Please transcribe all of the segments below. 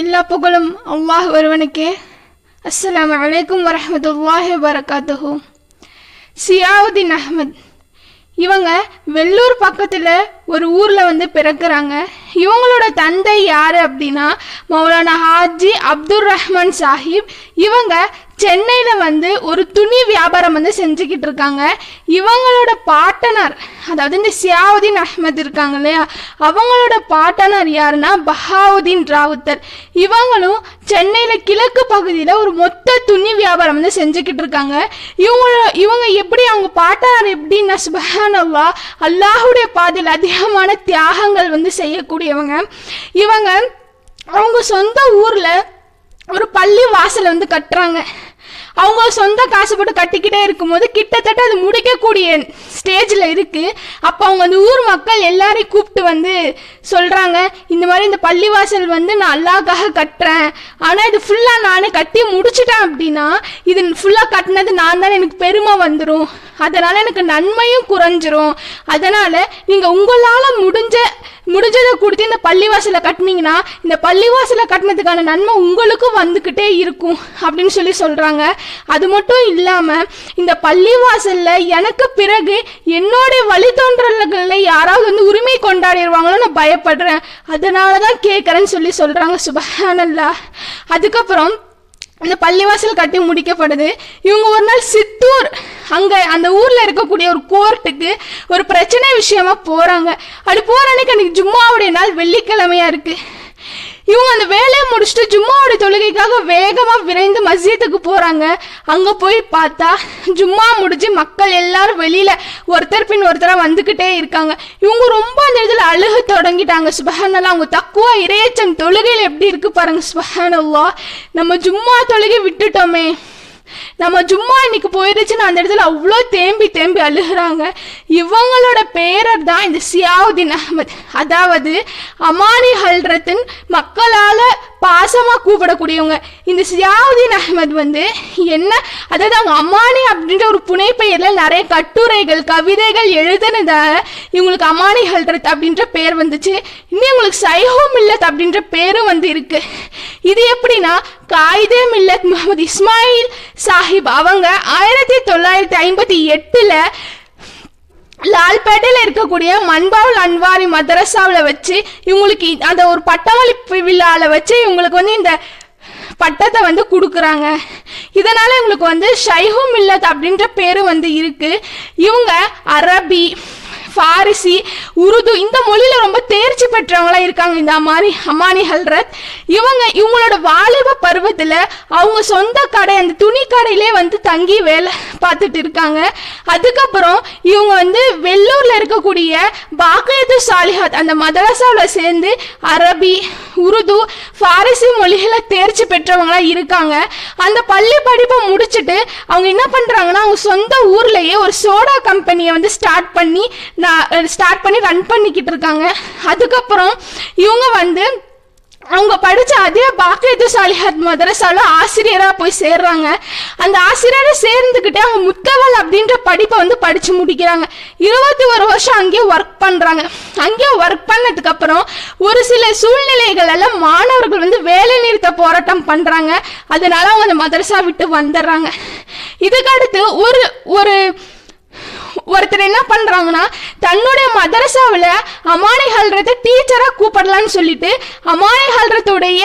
எல்லா புகழும் அல்லாஹ் ஒருவனுக்கே. அஸ்ஸலாமு அலைக்கும் வரஹ்மத்துல்லாஹி வபரகாத்துஹு. சியாவுதீன் அஹ்மத் இவங்க வெள்ளூர் பக்கத்தில் ஒரு ஊரில் பிறக்கிறாங்க. இவங்களோட தந்தை யார் அப்படின்னா மௌலானா ஹாஜி அப்துல் ரஹ்மான் சாஹிப். இவங்க சென்னையில் ஒரு துணி வியாபாரம் செஞ்சுக்கிட்டு இருக்காங்க. இவங்களோட பாட்டனார், அதாவது இந்த சியாவுதீன் அஹ்மத் இருக்காங்க இல்லையா, அவங்களோட பாட்டனார் யாருன்னா பஹாவுதீன் ராவுத்தர். இவங்களும் சென்னையில் கிழக்கு பகுதியில் ஒரு மொத்த துணி வியாபாரம் செஞ்சுக்கிட்டு இருக்காங்க. இவங்க எப்படி, அவங்க பாட்டனார் எப்படின்னா சுப்ஹானல்லாஹ், அல்லாஹுடைய பாதையில் அதிகமான தியாகங்கள் செய்யக்கூடியவங்க. இவங்க அவங்க சொந்த ஊரில் ஒரு பள்ளி வாசலை கட்டுறாங்க. அவங்க சொந்த காசு போட்டு கட்டிக்கிட்டே இருக்கும்போது கிட்டத்தட்ட அது முடிக்கக்கூடிய ஸ்டேஜில் இருக்குது. அப்போ அவங்க அந்த ஊர் மக்கள் எல்லாரையும் கூப்பிட்டு சொல்கிறாங்க, இந்த மாதிரி இந்த பள்ளிவாசல் நான் அல்லாஹ்க்காக கட்டுறேன், ஆனால் இது ஃபுல்லாக நானே கட்டி முடிச்சிட்டேன் அப்படின்னா இது ஃபுல்லாக கட்டினது நான் தானே, எனக்கு பெருமை வந்துடும், அதனால் எனக்கு நன்மையும் குறைஞ்சிரும். அதனால் நீங்கள் உங்களால் முடிஞ்சதை கொடுத்து இந்த பள்ளிவாசலை கட்டினீங்கன்னா இந்த பள்ளிவாசலை கட்டினதுக்கான நன்மை உங்களுக்கும் வந்துக்கிட்டே இருக்கும் அப்படின்னு சொல்கிறாங்க. அது மட்டும் இல்லாமல் இந்த பள்ளிவாசலில் எனக்கு பிறகு என்னுடைய வழித்தோன்றல்களை யாராவது உரிமை கொண்டாடிடுவாங்களோ நான் பயப்படுறேன், அதனால தான் கேட்குறேன்னு சொல்கிறாங்க. சுப்ஹானல்லாஹ். அதுக்கப்புறம் இந்த பள்ளிவாசல் கட்டி முடிக்கப்படுது. இவங்க ஒரு நாள் சித்தூர், அங்கே அந்த ஊரில் இருக்கக்கூடிய ஒரு கோர்ட்டுக்கு ஒரு பிரச்சனை விஷயமா போகிறாங்க. அப்படி போகிற அன்னைக்கு ஜும்மாவுடைய நாள் வெள்ளிக்கிழமையாக இருக்குது. இவங்க அந்த வேலையை முடிச்சுட்டு ஜும்மாவுடைய தொழுகைக்காக வேகமாக விரைந்து மஸ்ஜிதுக்கு போகிறாங்க. அங்கே போய் பார்த்தா ஜும்மா முடிஞ்சு மக்கள் எல்லாரும் வெளியில் ஒருத்தர் பின் ஒருத்தராக வந்துக்கிட்டே இருக்காங்க. இவங்க ரொம்ப அந்த இடத்துல அழுக தொடங்கிட்டாங்க. சுப்ஹானல்லாஹ், அவங்க தக்குவா இறையச்சம் தொழுகையில் எப்படி இருக்கு பாருங்க. சுப்ஹானல்லாஹ், நம்ம ஜும்மா தொழுகை விட்டுட்டோமே, நம்ம ஜும்மா இன்னைக்கு போயிடுச்சுன்னு அந்த இடத்துல அவ்வளோ தேம்பி தேம்பி அழுகிறாங்க. இவங்களோட பேரர் தான் இந்த சியாவுதீன் அஹ்மத், அதாவது அமானி ஹல்ரத்தின் மக்களால் பாசமாக கூப்பிடக்கூடியவங்க. இந்த சியாவுதீன் அஹ்மத் என்ன, அதாவது அவங்க அமானி அப்படின்ற ஒரு புனைப்பெயரில் நிறைய கட்டுரைகள் கவிதைகள் எழுதுனதால இவங்களுக்கு அமானி ஹல்ரத் அப்படின்ற பேர் வந்துச்சு. இன்னும் இவங்களுக்கு சைஹோ மில்லத் அப்படின்ற பேரும் இருக்கு. இது எப்படின்னா காயிதே மில்லத் முஹம்மது இஸ்மாயில் சாஹிப் அவங்க 1958 லால்பேட்டையில் இருக்கக்கூடிய மன்பாவுல் அன்வாரி மதரசாவில் வச்சு இவங்களுக்கு அந்த ஒரு பட்டமளிப்பு விழாவில் வச்சு இவங்களுக்கு இந்த பட்டத்தை கொடுக்குறாங்க. இதனால இவங்களுக்கு ஷைஹு மில்லத் அப்படின்ற பேரு இருக்கு. இவங்க அரபி, ஃபாரிசி, உருது இந்த மொழியில ரொம்ப தேர்ச்சி பெற்றவங்களா இருக்காங்க இந்த அமானி ஹல்ரத். இவங்களோட வாலிப பருவத்தில் அவங்க சொந்த கடை, அந்த துணி கடையிலே தங்கி வேலை பார்த்துட்டு இருக்காங்க. அதுக்கப்புறம் இவங்க வெள்ளூர்ல இருக்கக்கூடிய பாக்கியத்து சாலிஹாத் அந்த மதரசாவில் சேர்ந்து அரபி, உருது, ஃபாரிசி மொழிகளை தேர்ச்சி பெற்றவங்களா இருக்காங்க. அந்த பள்ளி படிப்பை முடிச்சுட்டு அவங்க என்ன பண்றாங்கன்னா அவங்க சொந்த ஊர்லயே ஒரு சோடா கம்பெனியை ஸ்டார்ட் பண்ணி ரன் பண்ணிக்கிட்டு இருக்காங்க. அதுக்கப்புறம் இவங்க அவங்க படித்த அதே பாக்கியத்து சாலிஹாத் மதரசாவில் ஆசிரியராக போய் சேர்றாங்க. அந்த ஆசிரியரை சேர்ந்துக்கிட்டே அவங்க முத்தவல் அப்படின்ற படிப்பை படித்து முடிக்கிறாங்க. 21 வருஷம் அங்கேயே ஒர்க் பண்ணுறாங்க. அங்கேயே ஒர்க் பண்ணதுக்கப்புறம் ஒரு சில சூழ்நிலைகளெல்லாம் மாணவர்கள் வேலை நிறுத்த போராட்டம் பண்ணுறாங்க. அதனால அவங்க அந்த மதரசா விட்டு வந்துடுறாங்க. இதுக்கடுத்து ஒருத்தர் என்ன பண்றாங்கன்னா தன்னுடைய மதரசாவில் அமானி ஹல்ரத்தை டீச்சரா கூப்பிடலான்னு சொல்லிட்டு அமானி ஹல்ரத்துடைய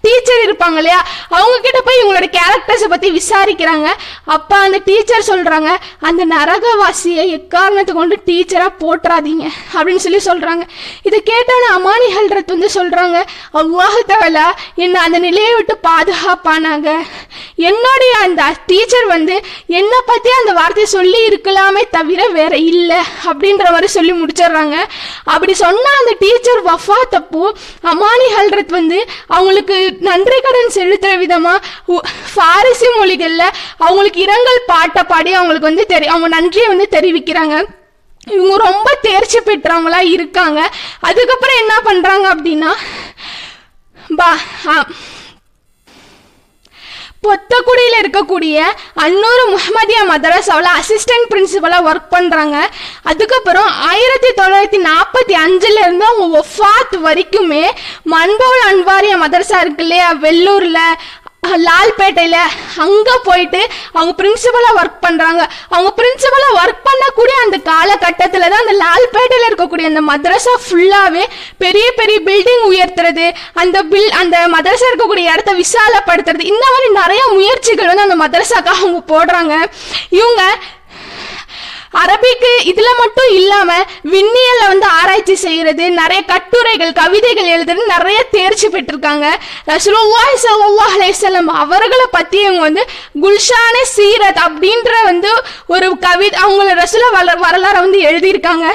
டீச்சர் இருப்பாங்க இல்லையா, அவங்க கிட்ட போய் இவங்களோட கேரக்டர்ஸை பத்தி விசாரிக்கிறாங்க. அப்ப அந்த டீச்சர் சொல்றாங்க, அந்த நரகவாசியை எக்காரணத்தை கொண்டு டீச்சரா போட்டுறாதீங்க அப்படின்னு சொல்றாங்க. இதை கேட்டோன்னு அமானி ஹல்ரத் சொல்றாங்க, அல்லாஹ் தஆலா என்ன அந்த நிலையை விட்டு பாதுகாப்பானாங்க. என்னுடைய அந்த டீச்சர் என்னை பத்தி அந்த வார்த்தையை சொல்லி இருக்கலாமே தவிர வேற இல்லை அப்படின்ற மாதிரி சொல்லி முடிச்சிடுறாங்க. அப்படி சொன்ன அந்த டீச்சர் வஃபாத்தப்போ அமானி ஹல்ரத் அவங்களுக்கு நன்றி கடன் செலுத்துற விதமா ஃபாரிசி மொழிகள்ல அவங்களுக்கு இரங்கல் பாட்டை பாடி அவங்களுக்கு அவங்க நன்றியை தெரிவிக்கிறாங்க. இவங்க ரொம்ப தேர்ச்சி பெற்றவங்களா இருக்காங்க. அதுக்கப்புறம் என்ன பண்றாங்க அப்படின்னா பொத்தக்குடியில் இருக்கக்கூடிய அன்னூர் முஹம்மதியா மதரசாவில் அசிஸ்டன்ட் பிரின்சிபலாக ஒர்க் பண்ணுறாங்க. அதுக்கப்புறம் 1945 இருந்து அவங்க வஃபாத் வரைக்குமே மன்பவுல் அன்வாரியா மதரசா இருக்கு இல்லையா வெள்ளூரில், லால்பேட்டையில், அங்கே போயிட்டு அவங்க பிரின்சிபலாக ஒர்க் பண்ணுறாங்க. அவங்க பிரின்சிபலாக ஒர்க் பண்ணக்கூடிய அந்த காலகட்டத்தில் தான் அந்த லால்பேட்டையில் இருக்கக்கூடிய அந்த மதரசா ஃபுல்லாகவே பெரிய பெரிய பில்டிங் உயர்த்துறது, அந்த மதரசா இருக்கக்கூடிய இடத்த விசாலப்படுத்துறது, இந்த மாதிரி நிறைய முயற்சிகள் வந்து அந்த மதரசாக்காக அவங்க போடுறாங்க. இவங்க அரபிக்கு இதுல மட்டும் இல்லாம விண்ணியல்ல வந்து ஆராய்ச்சி செய்யறது, நிறைய கட்டுரைகள் கவிதைகள் எழுதுறது, நிறைய தேர்ச்சி பெற்றிருக்காங்க. ரசூலுல்லாஹி ஸல்லல்லாஹு அலைஹி வஸல்லம் அவர்களை பத்தி இவங்க வந்து குல்ஷானே சீரத் அப்படின்ற வந்து ஒரு கவிதை அவங்கள ரசூல வரலாறு வந்து எழுதியிருக்காங்க.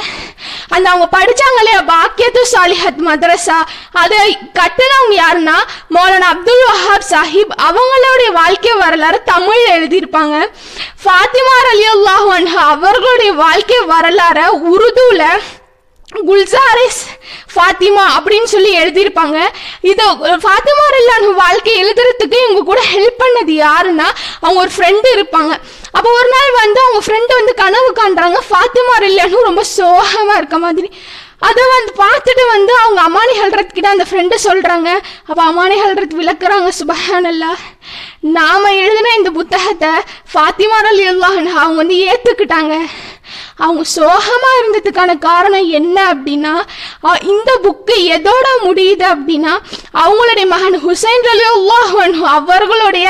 அந்த அவங்க படிச்சாங்க இல்லையா பாக்கியத்து சாலிஹத் மதரசா, அதை கட்டுனவங்க யாருன்னா மௌலானா அப்துல் வஹாப் சாஹிப். அவங்களுடைய வாழ்க்கை வரலாறு தமிழ்ல எழுதியிருப்பாங்க. ஃபாத்திமா ரலியல்லாஹு அன்ஹா அவர்களுடைய வாழ்க்கை வரலாறு உருதுல குல்சாரிஸ் ஃபாத்திமா அப்படின்னு சொல்லி எழுதியிருப்பாங்க. இது ஃபாத்திமா ரலியல்லாஹு வாழ்க்கை எழுதுறதுக்கு இவங்க கூட ஹெல்ப் பண்ணது யாருன்னா அவங்க ஒரு ஃப்ரெண்டு இருப்பாங்க. அப்போ ஒரு நாள் வந்து அவங்க ஃப்ரெண்டு வந்து கனவு காண்றாங்க ஃபாத்திமா ரலியல்லாஹு ரொம்ப சோகமா இருக்க மாதிரி. அதை வந்து பார்த்துட்டு வந்து அவங்க அமானி ஹல்ரத் கிட்ட அந்த ஃப்ரெண்டு சொல்றாங்க. அப்போ அமானி ஹல்ரத் விளக்குறாங்க, சுப்ஹானல்லாஹ், நாம எழுதின இந்த புத்தகத்தை ஃபாத்திமா ரலியல்லாஹு அன்ஹா அவங்க வந்து ஏத்துக்கிட்டாங்க. அவங்க சோகமா இருந்ததுக்கான காரணம் என்ன அப்படின்னா, இந்த புக்கு எதோட முடியுது அப்படின்னா அவங்களுடைய மகன் ஹுசைன் ரலியல்லாஹு அன்ஹு அவர்களுடைய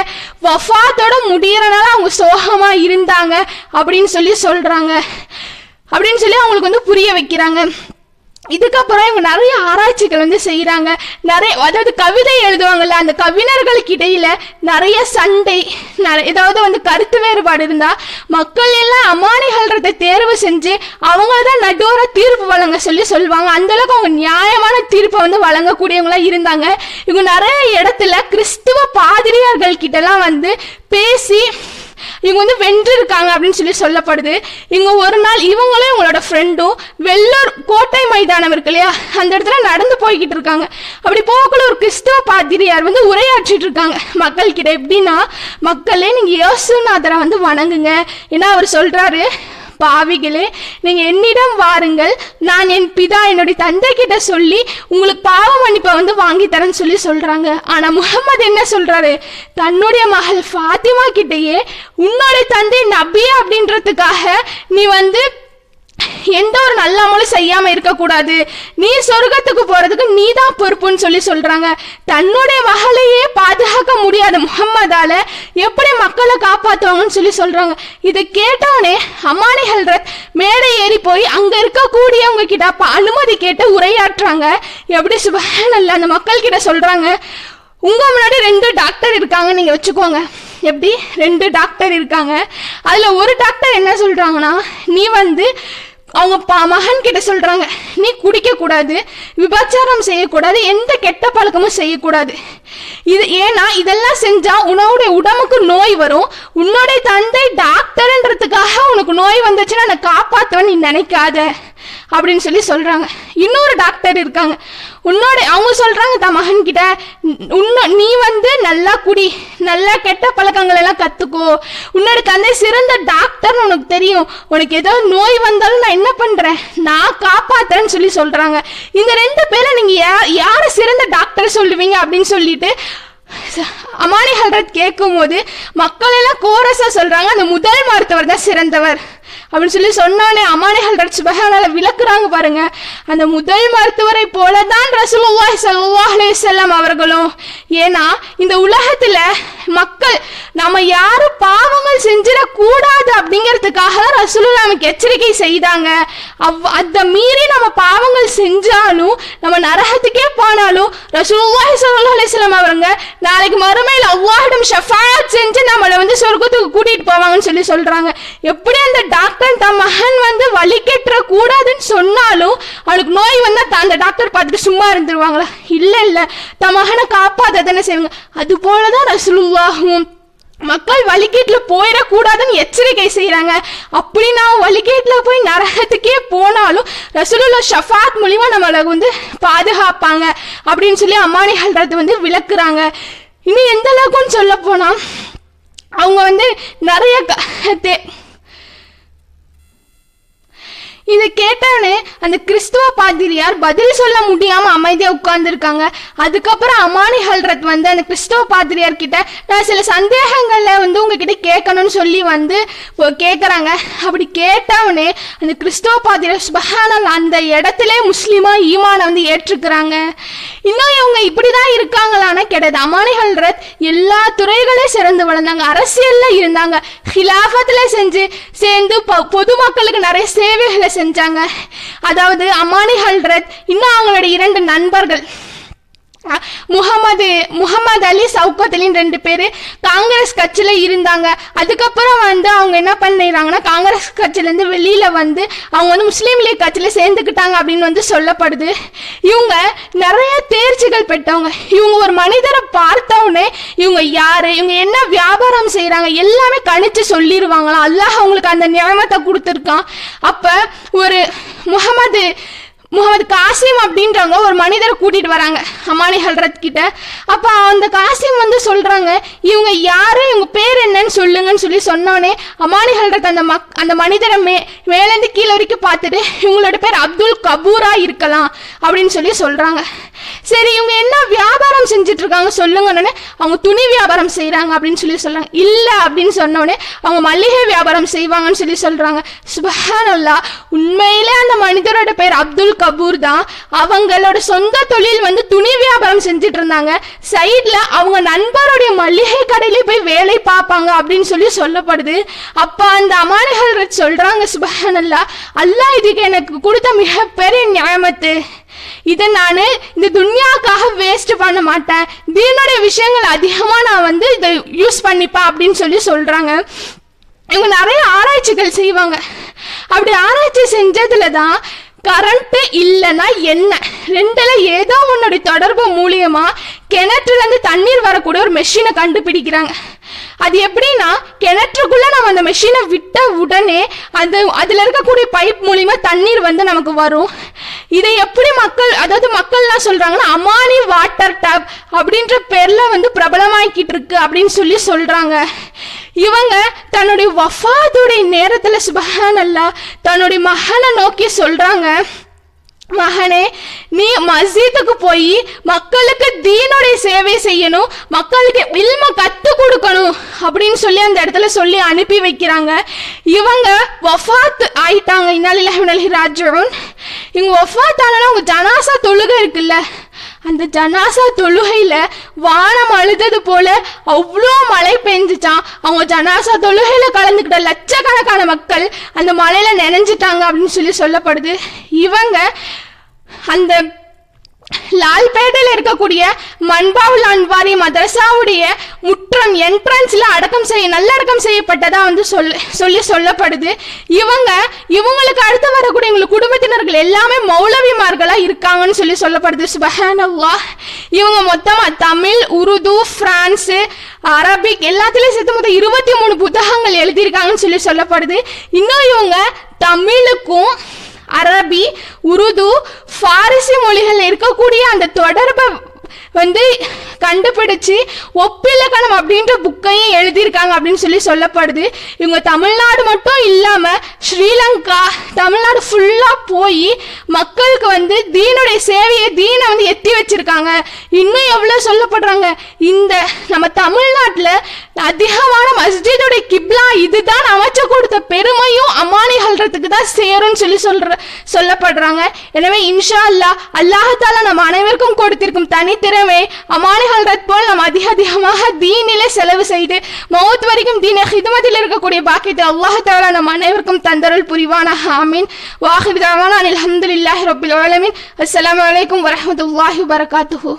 வஃபாத்தோட முடியறனால அவங்க சோகமா இருந்தாங்க அப்படின்னு சொல்லி சொல்றாங்க. அப்படின்னு சொல்லி அவங்களுக்கு வந்து புரிய வைக்கிறாங்க. இதுக்கப்புறம் இவங்க நிறைய ஆராய்ச்சிகள் வந்து செய்யறாங்க. நிறைய அதாவது கவிதை எழுதுவாங்கல்ல, அந்த கவிஞர்களுக்கு இடையில நிறைய சண்டை, ஏதாவது வந்து கருத்து வேறுபாடு இருந்தா மக்கள் எல்லாம் அமானி ஹல்ரத்தை தேர்வு செஞ்சு அவங்கதான் நடுவர தீர்ப்பு வழங்க சொல்லுவாங்க. அந்த அளவுக்கு அவங்க நியாயமான தீர்ப்பை வந்து வழங்கக்கூடியவங்களா இருந்தாங்க. இவங்க நிறைய இடத்துல கிறிஸ்துவ பாதிரியார்கள் கிட்ட எல்லாம் வந்து பேசி இவங்க வந்து வென்று இருக்காங்க அப்படின்னு சொல்லி சொல்லப்படுது. இவங்க ஒரு நாள் இவங்களும் இவங்களோட ஃப்ரெண்டும் வெள்ளூர் கோட்டை மைதானம் இருக்கு இல்லையா, அந்த இடத்துல நடந்து போய்கிட்டு இருக்காங்க. அப்படி போகக்குள்ள ஒரு கிறிஸ்துவ பாதிரியார் வந்து உரையாற்றிட்டு இருக்காங்க மக்கள் கிட்ட. எப்படின்னா, மக்களே நீங்க இயேசுநாதரை வந்து வணங்குங்க. ஏன்னா அவர் சொல்றாரு, பாவிகளே நீங்க என்னிடம் வாருங்கள், நான் என் பிதா என்னுடைய தந்தை கிட்ட சொல்லி உங்களுக்கு பாவ மன்னிப்பை வந்து வாங்கி தரேன்னு சொல்லி சொல்றாங்க. ஆனா முகமது என்ன சொல்றாரு, தன்னுடைய மகள் ஃபாத்திமா கிட்டேயே உன்னுடைய தந்தை நபி அப்படின்றதுக்காக நீ வந்து எந்த ஒரு நல்ல அமலும் செய்யாம இருக்க கூடாது, நீ சொர்க்கத்துக்கு போறதுக்கு நீ தான் பொறுப்புன்னு சொல்லி சொல்றாங்க. தன்னுடைய மகளையே பாதுகாக்க முடியாத முகம்மதால எப்படி மக்களை காப்பாத்துவாங்கன்னு சொல்லி சொல்றாங்க. இதை கேட்டவனே அமானி ஹல்ரத் மேடை ஏறி போய் அங்க இருக்கக்கூடியவங்க கிட்ட அனுமதி கேட்டு உரையாற்றுறாங்க. எப்படி சுப்ஹானல்லாஹ், அந்த மக்கள் கிட்ட சொல்றாங்க, உங்க முன்னாடி 2 டாக்டர் இருக்காங்க, நீங்க வச்சுக்கோங்க. எப்படி 2 டாக்டர் இருக்காங்க. அதுல ஒரு டாக்டர் என்ன சொல்றாங்கன்னா, நீ வந்து அவங்க மகன் கிட்ட சொல்றாங்க, நீ குடிக்க கூடாது, விபச்சாரம் செய்யக்கூடாது, எந்த கெட்ட பழக்கமும் செய்யக்கூடாது. இது ஏன்னா இதெல்லாம் செஞ்சா உன்னுடைய உடம்புக்கு நோய் வரும், உன்னுடைய தந்தை டாக்டர்ன்றதுக்காக உனக்கு நோய் வந்துச்சுன்னா நான் காப்பாத்துவேன்னு நீ நினைக்காத அப்படின்னு சொல்லி சொல்றாங்க. இன்னொரு டாக்டர் இருக்காங்க, அவங்க சொல்றாங்க தன் மகன் கிட்ட, நீ வந்து நல்லா குடி, நல்லா கெட்ட பழக்கங்கள் எல்லாம் கத்துக்கோ, உன்னோட தந்தை சிறந்த டாக்டர் உனக்கு தெரியும், உனக்கு ஏதோ நோய் வந்தாலும் நான் என்ன பண்றேன், நான் காப்பாத்துறேன்னு சொல்லி சொல்றாங்க. இந்த 2 பேரை நீங்க யார சிறந்த டாக்டர் சொல்லுவீங்க அப்படின்னு சொல்லிட்டு அமானி ஹல்ரத் கேட்கும் போது மக்கள் எல்லாம் கோரஸா சொல்றாங்க, அந்த முதல் மருத்துவர் தான் சிறந்தவர் அப்படின்னு சொல்லி சொன்னானே அமானி ஹல்ரத் சுப்ஹானல்லாஹ் விளக்குறாங்க பாருங்க. அந்த முதல் மருத்துவரை போலதான் ரசூலுல்லாஹி ஸல்லல்லாஹு அலைஹி வஸல்லம் அவர்களும். ஏன்னா இந்த உலகத்துல மக்கள் நம்ம யாரும் பாவங்கள் செஞ்சிட கூடாது அப்படிங்கிறதுக்காக தான் ரசூலுல்லாஹ் நமக்கு எச்சரிக்கை செய்தாங்க. அதை மீறி நம்ம பாவங்கள் செஞ்சாலும் நம்ம நரகத்துக்கே போனாலும் ரசூலுல்லாஹி ஸல்லல்லாஹு அலைஹி வஸல்லம் அவங்க நாளைக்கு மறுமையில் அல்லாஹ்விடம் ஷஃபாஅத் செஞ்சு நம்மளை வந்து சொர்க்கத்துக்கு கூட்டிட்டு போவாங்கன்னு சொல்லி சொல்றாங்க. எப்படி அந்த டாக்டர் தன் மகன் வந்து வலி கெட்டுற கூடாதுன்னு சொன்னாலும் அவனுக்கு நோய் வந்தா அந்த டாக்டர் பார்த்துட்டு சும்மா இருந்துருவாங்களா? இல்ல, தன் மகனை காப்பாத்த தானே செய்வாங்க. அது போலதான் ரசூலுல்லாஹும் மக்கள் வழிகேட்டுல போயிடக்கூடாதுன்னு எச்சரிக்கை செய்யறாங்க. அப்படி நான் வழிகேட்டுல போய் நரகத்துக்கே போனாலும் ரசூலுல்லாஹ் ஷஃபாத் மூலியமா நம்மளை வந்து பாதுகாப்பாங்க அப்படின்னு சொல்லி அமானி ஹல்ரத் வந்து விளக்குறாங்க. இன்னும் எந்த அளவுக்குன்னு சொல்ல போனா அவங்க வந்து நிறைய இதை கேட்டானே அந்த கிறிஸ்துவ பாதிரியார் பதில் சொல்ல முடியாம அமைதியா உட்கார்ந்துருக்காங்க. அதுக்கப்புறம் அமானி ஹல்ரத் வந்து அந்த கிறிஸ்துவ பாதிரியார் கிட்ட நான் சில சந்தேகங்கள்ல வந்து உங்ககிட்ட கேட்கணும்னு சொல்லி வந்து கேட்கறாங்க. அப்படி கேட்டவனே அந்த கிறிஸ்துவ பாதிரியார் சுப்ஹானல்லாஹ் அந்த இடத்துல முஸ்லிமா ஈமான வந்து ஏற்றுக்கிறாங்க. இன்னும் இவங்க இப்படிதான் இருக்காங்களான்னா கிடையாது. அமானி ஹல்ரத் எல்லா துறைகளையும் சிறந்து வளர்ந்தாங்க, அரசியல்ல இருந்தாங்க, ஹிலாஃபத்துல சேர்ந்து பொதுமக்களுக்கு நிறைய சேவைகளை செஞ்சாங்க. அதாவது அமானி ஹல்ரத் இன்னும் அவங்களோட 2 நண்பர்கள் முகமது அலி சவுகத் அலின்னு 2 பேரு காங்கிரஸ் கட்சியில இருந்தாங்க. அதுக்கப்புறம் வந்து அவங்க என்ன பண்ணிடுறாங்கன்னா காங்கிரஸ் கட்சியில இருந்து வெளியில வந்து அவங்க வந்து முஸ்லீம் லீக் கட்சியில சேர்ந்துக்கிட்டாங்க அப்படின்னு வந்து சொல்லப்படுது. இவங்க நிறைய தேர்ச்சிகள் பெற்றவங்க. இவங்க ஒரு மனிதரை பார்த்தவுடனே இவங்க யாரு, இவங்க என்ன வியாபாரம் செய்யறாங்க எல்லாமே கணிச்சு சொல்லிடுவாங்களாம். அல்லாஹ் அவங்களுக்கு அந்த நியமத்தை கொடுத்துருக்கான். அப்ப ஒரு முகமது காசிம் அப்படின்றவங்க ஒரு மனிதரை கூட்டிட்டு வராங்க அமானி ஹல்ரத் கிட்ட. அப்ப அந்த காசிம் வந்து சொல்றாங்க இவங்க யாரு, இவங்க பேர் என்னன்னு சொல்லுங்கன்னு சொல்லி சொன்னோடனே அமானி ஹல்ரத் அந்த மனிதரை மேலேருந்து கீழே வரைக்கும் பார்த்துட்டு இவங்களோட பேர் அப்துல் கபூரா இருக்கலாம் அப்படின்னு சொல்லி சொல்றாங்க. சரி இவங்க என்ன வியாபாரம் செஞ்சுட்டு இருக்காங்க சொல்லுங்கன்னு அவங்க துணி வியாபாரம் செய்யறாங்க அப்படின்னு சொல்லி சொல்றாங்க. இல்ல அப்படின்னு சொன்னோடனே அவங்க மல்லிகை வியாபாரம் செய்வாங்கன்னு சொல்லி சொல்றாங்க. சுப்ஹானல்லாஹ், உண்மையிலே அந்த மனிதரோட பேர் அப்துல் கபூர் தான். அவங்களோட சொந்த தொழில் வந்து துணி வியாபாரம் செஞ்சுட்டு இருந்தாங்க. சைட்ல அவங்க நண்பருடைய மல்லிகை கடையில போய் வேலை பார்ப்பாங்க அப்படின்னு சொல்லி சொல்லப்படுது. அப்ப அந்த அமானி ஹல்ரத் சொல்றாங்க சுப்ஹானல்லாஹ், அல்லாஹ் இதுக்கு எனக்கு கொடுத்த மிகப்பெரிய நியமத்து. இதை நான் இந்த துன்யாக்காக வேஸ்ட் பண்ண மாட்டேன், தீனுடைய விஷயங்கள் அதிகமா நான் வந்து இதை யூஸ் பண்ணிப்பேன் அப்படின்னு சொல்லி சொல்றாங்க. இவங்க நிறைய ஆராய்ச்சிகள் செய்வாங்க. அப்படி ஆராய்ச்சி செஞ்சதுல தான் கரண்ட் இல்லைன்னா என்ன 2ல ஏதோ உன்னுடைய தொடர்பு மூலியமா கிணற்றுல இருந்து தண்ணீர் வரக்கூடிய ஒரு மெஷினை கண்டுபிடிக்கிறாங்க. அது எப்படின்னா கிணற்றுக்குள்ள நம்ம அந்த மெஷினை விட்ட உடனே அதுல இருக்கக்கூடிய பைப் மூலியமா தண்ணீர் வந்து நமக்கு வரும். இதை எப்படி மக்கள்லாம் சொல்றாங்கன்னா அமானி வாட்டர் டேப் அப்படின்ற பேர்ல வந்து பிரபலமாக்கிட்டு இருக்கு அப்படின்னு சொல்லி சொல்றாங்க. இவங்க தன்னுடைய வஃபாத்துடைய நேரத்துல சுப்ஹானல்லாஹ் தன்னுடைய மகனை நோக்கி சொல்றாங்க, மகனே நீ மஸ்ஜிதுக்கு போய் மக்களுக்கு தீனுடைய சேவை செய்யணும், மக்களுக்கு இல்ம கத்து கொடுக்கணும் அப்படின்னு சொல்லி அந்த இடத்துல சொல்லி அனுப்பி வைக்கிறாங்க. இவங்க வஃபாத் ஆயிட்டாங்க. இன்னா லில்லாஹி வ இன்னா இலைஹி ராஜிஊன். இவங்க வஃபாத் ஆனா அவங்க ஜனாசா தொழுகை இருக்குல்ல, அந்த ஜனாசா தொழுகையில வானம் அழுதது போல அவ்வளோ மழை பெஞ்சிச்சான். அவங்க ஜனாசா தொழுகையில கலந்துக்கிட்ட லட்சக்கணக்கான மக்கள் அந்த மழையில நனைஞ்சிட்டாங்க அப்படின்னு சொல்லி சொல்லப்படுது. இவங்க அந்த லால்பேட்டையில் இருக்கக்கூடிய மன்பாவுல் அன்வாரி மதரசாவுடைய முற்றம் என்ட்ரன்ஸ்ல நல்லடக்கம் செய்யப்பட்டதா வந்து சொல்லப்படுது. இவங்களுக்கு அடுத்து வரக்கூடிய எங்களுக்கு குடும்பத்தினர்கள் எல்லாமே மௌலவிமார்களா இருக்காங்கன்னு சொல்லி சொல்லப்படுது. சுப்ஹானல்லாஹ், இவங்க மொத்தமா தமிழ், உருது, பிரான்ஸ், அரபிக் எல்லாத்திலையும் சேர்த்து மொத்தம் 23 புத்தகங்கள் எழுதியிருக்காங்கன்னு சொல்லி சொல்லப்படுது. இன்னும் இவங்க தமிழுக்கும் அரபி, உருது, பாரிசி மொழிகள் இருக்கக்கூடிய அந்த தொடர்பை வந்து கண்டுபிடிச்சு ஒப்பிலக்கணம் அப்படின்ற புக்கையும் எழுதியிருக்காங்க அப்படின்னு சொல்லி சொல்லப்படுது. இவங்க தமிழ்நாடு மட்டும் இல்லாம ஸ்ரீலங்கா, தமிழ்நாடு ஃபுல்லா போய் மக்களுக்கு வந்து தீனுடைய சேவையை தீனை வந்து எத்தி வச்சிருக்காங்க. இன்னும் எவ்வளவு சொல்லப்படுறாங்க, இந்த நம்ம தமிழ்நாட்டுல அதிகமான மஸ்ஜிதுடைய கிப்லா இதுதான் அமைச்சு கொடுத்த பெருமையும் அமானி ஹல்ரத்துக்கு தான் சேரும்னு சொல்லி சொல்லப்படுறாங்க. எனவே இன்ஷா அல்லாஹ் அல்லாஹ் தஆலா நம்ம அனைவருக்கும் கொடுத்திருக்கும் தனித்திறமை அமானி ஹல்ரத் போல் நம்ம அதிகமாக தீனிலே செலவு செய்து மௌத் வரைக்கும் தீன ஹிதமத்தில் இருக்கக்கூடிய பாக்கியத்தை அல்லாஹ் தஆலா நம்ம அனைவருக்கும் தந்தருள் புரிவானாக. ஆமீன். வாஹிர் தஅவானா அல்ஹம்துலில்லாஹி ரப்பில் ஆலமீன். அஸ்ஸலாமு அலைக்கும் வரஹ்மத்துல்லாஹி வபரகாத்துஹு.